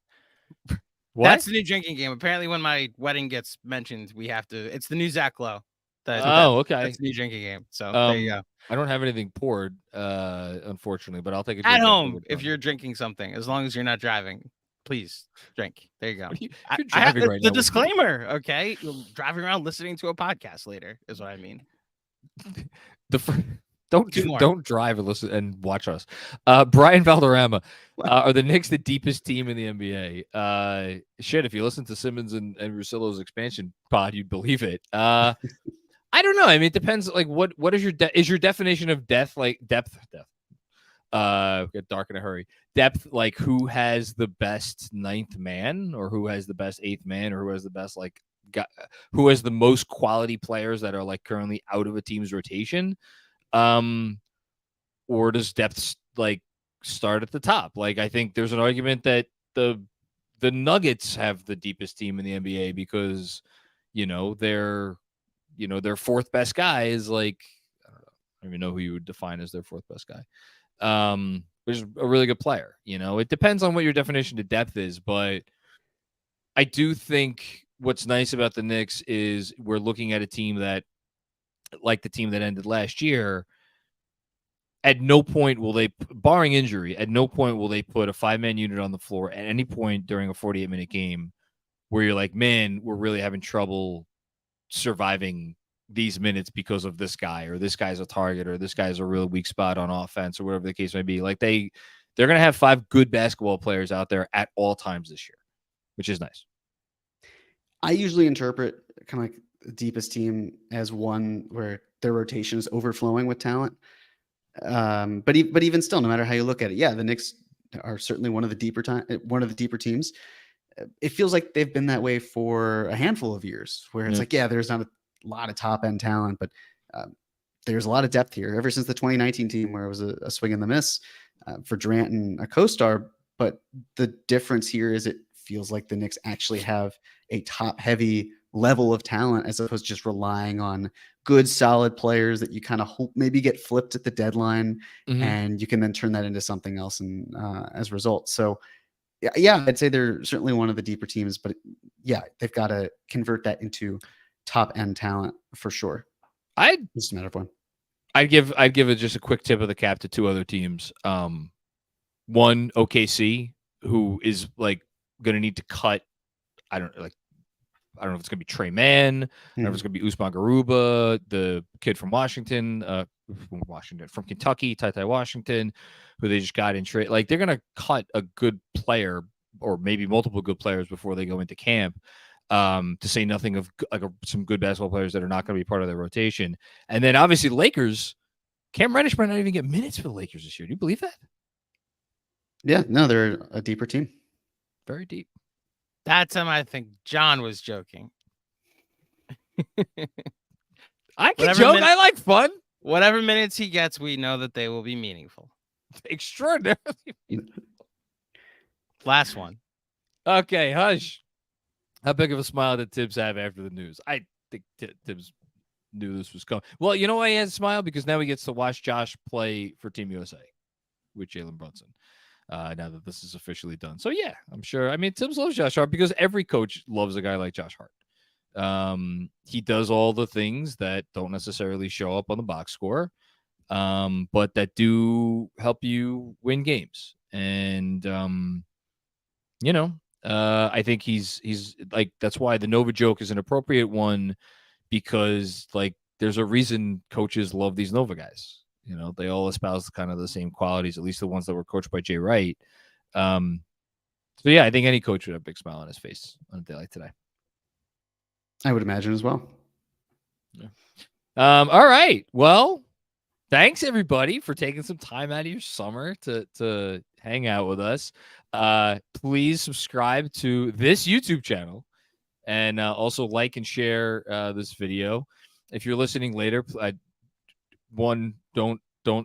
What? That's the new drinking game. Apparently, when my wedding gets mentioned, we have to. It's the new Zach Lowe. Okay. That's the new drinking game. So there you go. I don't have anything poured, unfortunately, but I'll take a drink at home if you're drinking something, as long as you're not driving. Please drink. There you go. You're driving right now. The now. disclaimer, okay? You're driving around listening to a podcast later is what I mean. Don't drive and listen and watch us. Brian Valderrama, are the Knicks the deepest team in the NBA? Shit, if you listen to Simmons and Russillo's expansion pod, you'd believe it. I don't know. I mean, it depends. What is your definition of depth? Depth. Get dark in a hurry. Depth, who has the best 9th man, or who has the best 8th man, or who has the best who has the most quality players that are currently out of a team's rotation. Or does depth start at the top? I think there's an argument that the Nuggets have the deepest team in the NBA because their 4th best guy is I don't even know who you would define as their 4th best guy. Which is a really good player. It depends on what your definition of depth is, but I do think what's nice about the Knicks is we're looking at a team that, like the team that ended last year, at no point will they, barring injury, at no point will they put a 5-man unit on the floor at any point during a 48-minute game where you're like, man, we're really having trouble surviving these minutes because of this guy, or this guy's a target, or this guy's a real weak spot on offense, or whatever the case may be. they're going to have 5 good basketball players out there at all times this year, which is nice. I usually interpret kind of like the deepest team as one where their rotation is overflowing with talent. But even still, no matter how you look at it, yeah, the Knicks are certainly one of the deeper teams. It feels like they've been that way for a handful of years, where it's like, yeah, there's not a lot of top end talent, but there's a lot of depth here. Ever since the 2019 team, where it was a swing and the miss for Durant and a co-star, but the difference here is it feels like the Knicks actually have a top heavy level of talent as opposed to just relying on good, solid players that you kind of hope maybe get flipped at the deadline and you can then turn that into something else and as a result. So yeah, I'd say they're certainly one of the deeper teams, but yeah, they've got to convert that into top end talent for sure. It's just a matter of when. I'd give it just a quick tip of the cap to 2 other teams. One, OKC, who is like going to need to cut. I don't know if it's going to be Trey Mann. I don't know if it's going to be Usman Garuba, the kid from Washington, from Kentucky, Ty Washington, who they just got in trade. Like, they're going to cut a good player or maybe multiple good players before they go into camp. To say nothing of some good basketball players that are not going to be part of their rotation. And then obviously Lakers, Cam Reddish might not even get minutes for the Lakers this year. Do you believe that? Yeah, no, they're a deeper team. Very deep. That time I think John was joking. I can joke. I like fun. Whatever minutes he gets, we know that they will be meaningful. Extraordinarily meaningful. Last one. Okay, hush. How big of a smile did Thibs have after the news? I think Thibs knew this was coming. Well, you know why he has a smile? Because now he gets to watch Josh play for Team USA with Jalen Brunson. Now that this is officially done. So, yeah, I'm sure. I mean, Thibs loves Josh Hart because every coach loves a guy like Josh Hart. He does all the things that don't necessarily show up on the box score, but that do help you win games. And, I think he's like, that's why the Nova joke is an appropriate one, because like there's a reason coaches love these Nova guys. You know, they all espouse kind of the same qualities, at least the ones that were coached by Jay Wright. So yeah, I think any coach would have a big smile on his face on a day like today. I would imagine as well. Yeah. All right. Well, thanks everybody for taking some time out of your summer to hang out with us. Please subscribe to this YouTube channel and also like and share this video. If you're listening later, don't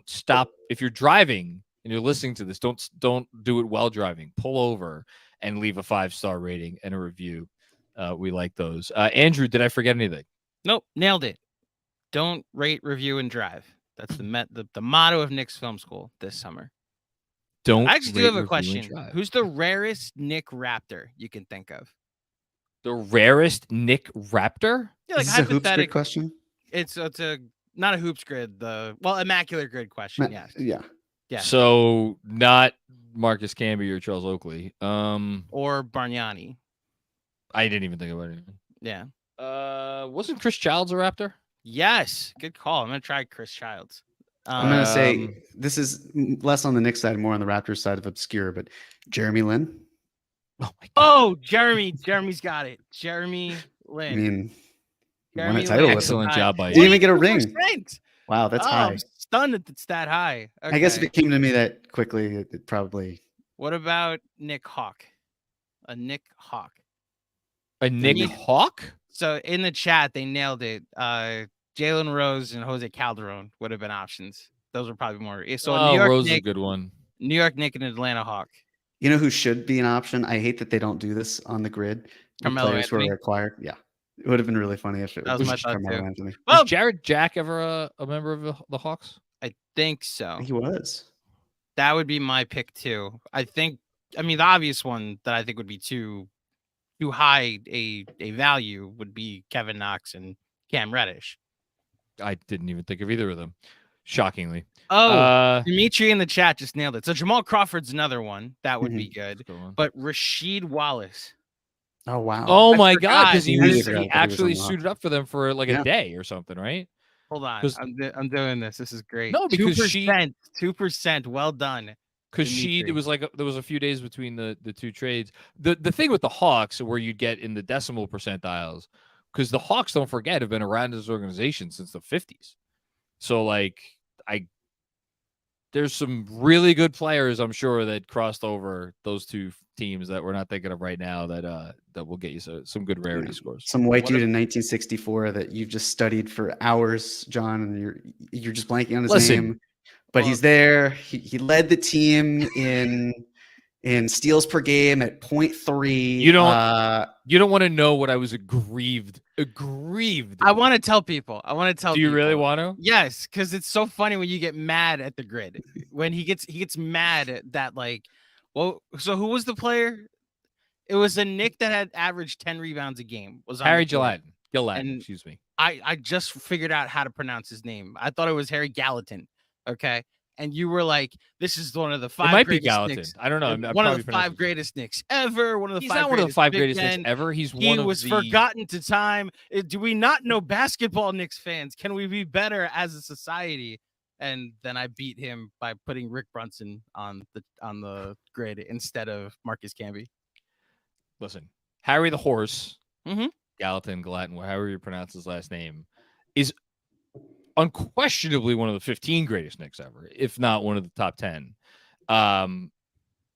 stop. If you're driving and you're listening to this, don't do it while driving. Pull over and leave a 5-star rating and a review. We like those. Andrew, did I forget anything? Nope, nailed it. Don't rate, review, and drive. That's the motto of Knicks Film School this summer. Don't. I actually do have a question. Who's the rarest Nick Raptor you can think of? The rarest Nick Raptor? Yeah, like hypothetical question. It's a not a hoops grid. Immaculate grid question. Yes. Yeah. So not Marcus Camby or Charles Oakley. Or Bargnani. I didn't even think about it. Yeah. Wasn't Chris Childs a Raptor? Yes. Good call. I'm gonna try Chris Childs. I'm gonna say this is less on the Knicks side, more on the Raptors side of obscure, but Jeremy Lin. Oh my God. Oh, Jeremy's got it. Jeremy Lin. I mean, Jeremy won a title. Excellent job by you. Didn't even get a ring. Wow, that's high. I'm stunned that it's that high. Okay. I guess if it came to me that quickly, it probably. What about Nick Hawk? A Nick Hawk. A Nick Hawk? So in the chat, they nailed it. Jalen Rose and Jose Calderon would have been options. Those are probably more. So New York Rose Nick, is a good one. New York Nick and Atlanta Hawk. You know who should be an option? I hate that they don't do this on the grid. Carmelo players Anthony. Who are acquired. Yeah. It would have been really funny if it was my thought Carmelo too. Anthony. Was Jared Jack ever a member of the Hawks? I think so. He was. That would be my pick too. The obvious one that I think would be too high a value would be Kevin Knox and Cam Reddish. I didn't even think of either of them, shockingly. Oh, Dimitri in the chat just nailed it. So Jamal Crawford's another one. That would be good. But Rasheed Wallace. Oh, wow. Oh, my God. Because he he actually was suited up for them for like a day or something, right? Hold on. I'm doing this. This is great. No, because 2%. 2%. Well done. because it was like there was a few days between the two trades. The thing with the Hawks, where you'd get in the decimal percentiles, because the Hawks, don't forget, have been around this organization since the 50s. So like there's some really good players, I'm sure, that crossed over those two teams that we're not thinking of right now that will get you some good rarity scores. Some white dude in 1964 that you've just studied for hours, John, and you're just blanking on his name. But he's there. He led the team in steals per game at 0.3. You don't want to know what I was aggrieved. I want to tell people. Do you really want to? Yes, because it's so funny when you get mad at the grid. When he gets mad at that, like, well, so who was the player? It was a Knick that had averaged 10 rebounds a game. Was Harry Gillette, excuse me. I just figured out how to pronounce his name. I thought it was Harry Gallatin. Okay. And you were like, this is one of the 5 it might greatest be Gallatin. Knicks. I don't know. One of the 5 greatest Knicks ever. He's not one of the 5 greatest Knicks ever. He was forgotten to time. Do we not know basketball, Knicks fans? Can we be better as a society? And then I beat him by putting Rick Brunson on the grid instead of Marcus Camby. Listen, Harry the Horse, Gallatin, however you pronounce his last name, is unquestionably one of the 15 greatest Knicks ever, if not one of the top 10.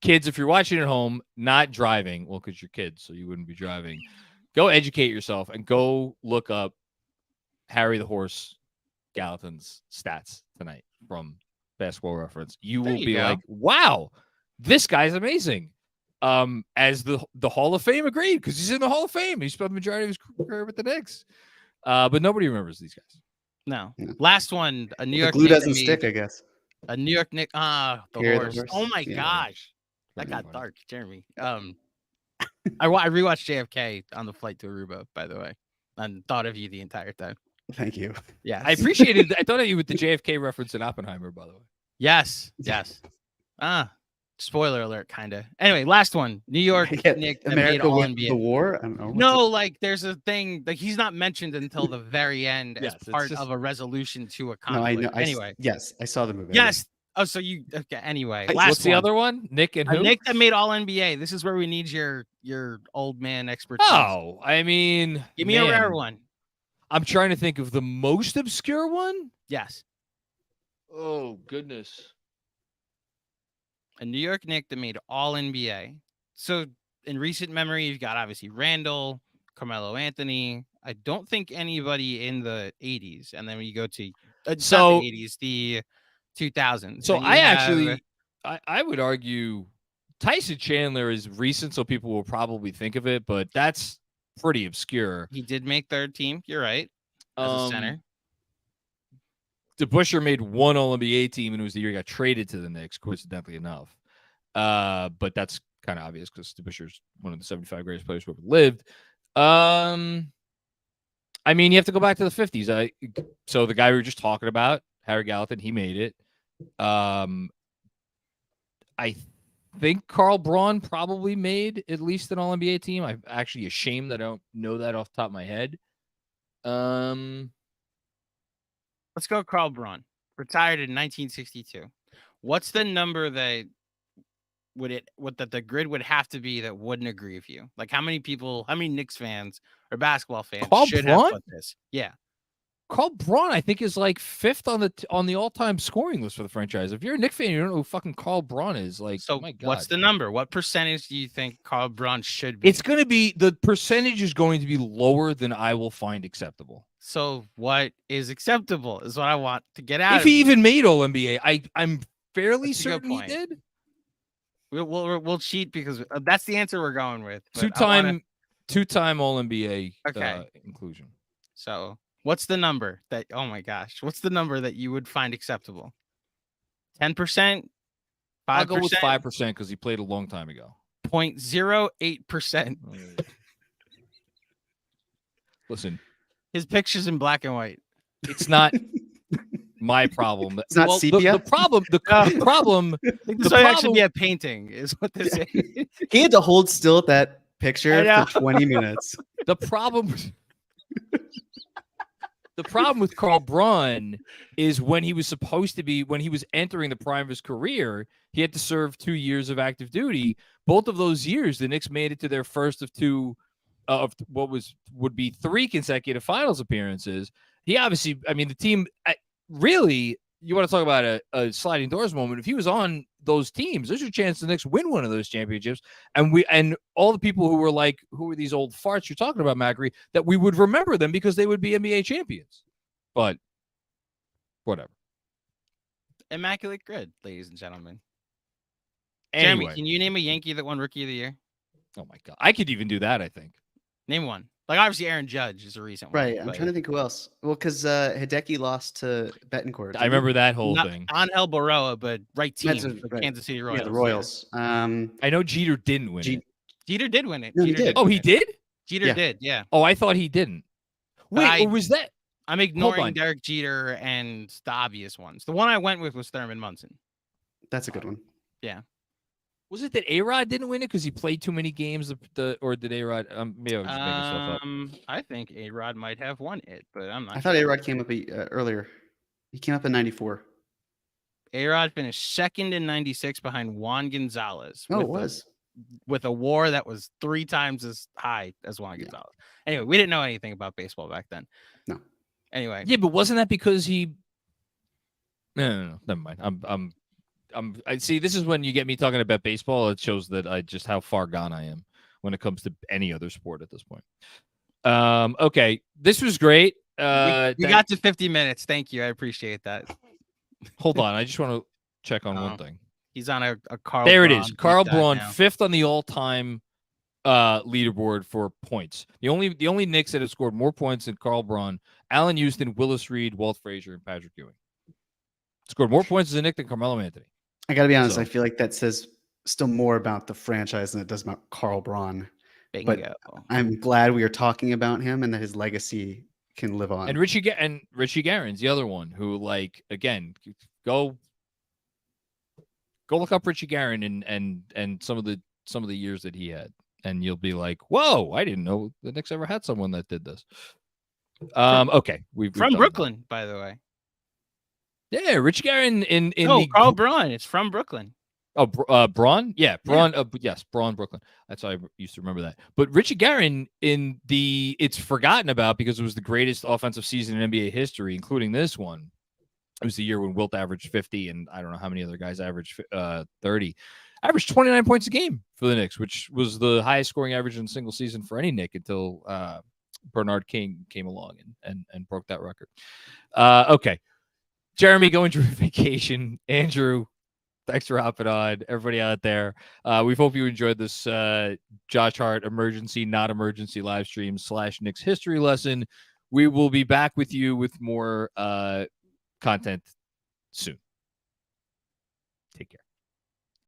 Kids, if you're watching at home, not driving, well, because you're kids, so you wouldn't be driving, go educate yourself and go look up Harry the Horse Gallatin's stats tonight from Basketball Reference. You will be like, wow, this guy's amazing. As the Hall of Fame agreed, because he's in the Hall of Fame. He spent the majority of his career with the Knicks. But nobody remembers these guys. No. Last one, a New York glue Knick doesn't stick, I guess. A New York Knick. The horse. Oh my gosh. That got dark, Jeremy. I rewatched JFK on the flight to Aruba, by the way, and thought of you the entire time. Thank you. Yeah. I appreciated I thought of you with the JFK reference in Oppenheimer, by the way. Yes. Spoiler alert, kind of. Anyway, last one. New York Knicks made all NBA. The war? I don't know. No, like there's a thing like he's not mentioned until the very end as part of a resolution to a conflict. No, I know. Anyway. Yes, I saw the movie. Yes. Oh, so you okay? Anyway, what's the other one? Nick and who? Nick that made all NBA. This is where we need your old man expertise. Oh, I mean, give me a rare one. I'm trying to think of the most obscure one. Yes. Oh goodness. A New York Knick that made all NBA. So in recent memory, you've got obviously Randall, Carmelo Anthony. I don't think anybody in the 80s. And then when you go to the 80s, the 2000s. So I would argue Tyson Chandler is recent, so people will probably think of it, but that's pretty obscure. He did make third team. You're right. As a center. DeBusschere made one All-NBA team, and it was the year he got traded to the Knicks, coincidentally enough. But that's kind of obvious because DeBusschere's one of the 75 greatest players who ever lived. I mean, you have to go back to the 50s. So the guy we were just talking about, Harry Gallatin, he made it. I think Carl Braun probably made at least an All-NBA team. I'm actually ashamed that I don't know that off the top of my head. Let's go Carl Braun. Retired in 1962. What's the number that the grid would have to be that wouldn't agree with you? Like how many Knicks fans or basketball fans should have put this? Yeah. Carl Braun, I think, is like 5th on the all-time scoring list for the franchise. If you're a Knicks fan, you don't know who fucking Carl Braun is. Like, so oh my God. What's the number? What percentage do you think Carl Braun should be? It's going to be the percentage is going to be lower than I will find acceptable. So what is acceptable is what I want to get out. If he even made All-NBA, I'm fairly certain he did. We'll cheat because that's the answer we're going with. Two-time All-NBA inclusion. So what's the number that? Oh my gosh, what's the number that you would find acceptable? 10%, 5%. I'll go with 5% because he played a long time ago. 0.08%. Listen, his picture's in black and white. It's not my problem. It's not sepia. The problem. The problem. This might actually be a painting, is what this is. He had to hold still at that picture for 20 minutes. The problem The problem with Carl Braun is when he was entering the prime of his career, he had to serve 2 years of active duty. Both of those years, the Knicks made it to their first of two of what would be 3 consecutive finals appearances. He obviously, I mean, the team really, you want to talk about a sliding doors moment. If he was on those teams, there's a chance the Knicks win one of those championships. And all the people who were like, who are these old farts you're talking about, Macri, that we would remember them because they would be NBA champions. But whatever. Immaculate grid, ladies and gentlemen. Anyway. Jeremy, can you name a Yankee that won Rookie of the Year? Oh my God. I could even do that, I think. Name one. Like, obviously, Aaron Judge is a recent one. Right. I'm trying to think who else. Well, because Hideki lost to Betancourt. I remember that whole thing. Angel Baroa, but right team. Right. Kansas City Royals. Yeah, the Royals. I know Jeter didn't win it. Jeter did win it. No, he Jeter did. Oh, he did? Jeter did, yeah. Oh, I thought he didn't. Wait, or was that? I'm ignoring Derek Jeter and the obvious ones. The one I went with was Thurman Munson. That's a good one. Yeah. Was it that A-Rod didn't win it because he played too many games? Or did A-Rod? Maybe I was just making stuff up. I think A-Rod might have won it, but I'm not. I thought A-Rod came up earlier. He came up in '94. A-Rod finished second in '96 behind Juan Gonzalez. Oh, it was. With a WAR that was 3 times as high as Juan Gonzalez. Anyway, we didn't know anything about baseball back then. No. Anyway. Yeah, but wasn't that because he? No. Never mind. I see. This is when you get me talking about baseball. It shows that just how far gone I am when it comes to any other sport at this point. Okay, this was great. We got to 50 minutes. Thank you. I appreciate that. Hold on, I just want to check on one thing. He's on a Carl. There Braun it is. Carl Braun, now. 5th on the all-time leaderboard for points. The only Knicks that have scored more points than Carl Braun: Allen Houston, Willis Reed, Walt Frazier, and Patrick Ewing. Scored more points as a Knick than Carmelo Anthony. I got to be honest. I feel like that says still more about the franchise than it does about Carl Braun. Bingo. But I'm glad we are talking about him and that his legacy can live on. And Richie Garen's the other one who, like, again, go look up Richie Garen and some of the years that he had, and you'll be like, whoa, I didn't know the Knicks ever had someone that did this. Okay, we've from Brooklyn, by the way. Yeah, Richie Garen in Carl Braun. It's from Brooklyn. Oh, Braun? Yeah, Braun. Yeah. Yes, Braun, Brooklyn. That's how I used to remember that. But Richie Garen it's forgotten about because it was the greatest offensive season in NBA history, including this one. It was the year when Wilt averaged 50, and I don't know how many other guys averaged 30. Averaged 29 points a game for the Knicks, which was the highest scoring average in a single season for any Knick until Bernard King came along and broke that record. Okay. Jeremy, go enjoy vacation. Andrew, thanks for hopping on. Everybody out there, we hope you enjoyed this Josh Hart emergency, not emergency live stream / Knicks history lesson. We will be back with you with more content soon. Take care.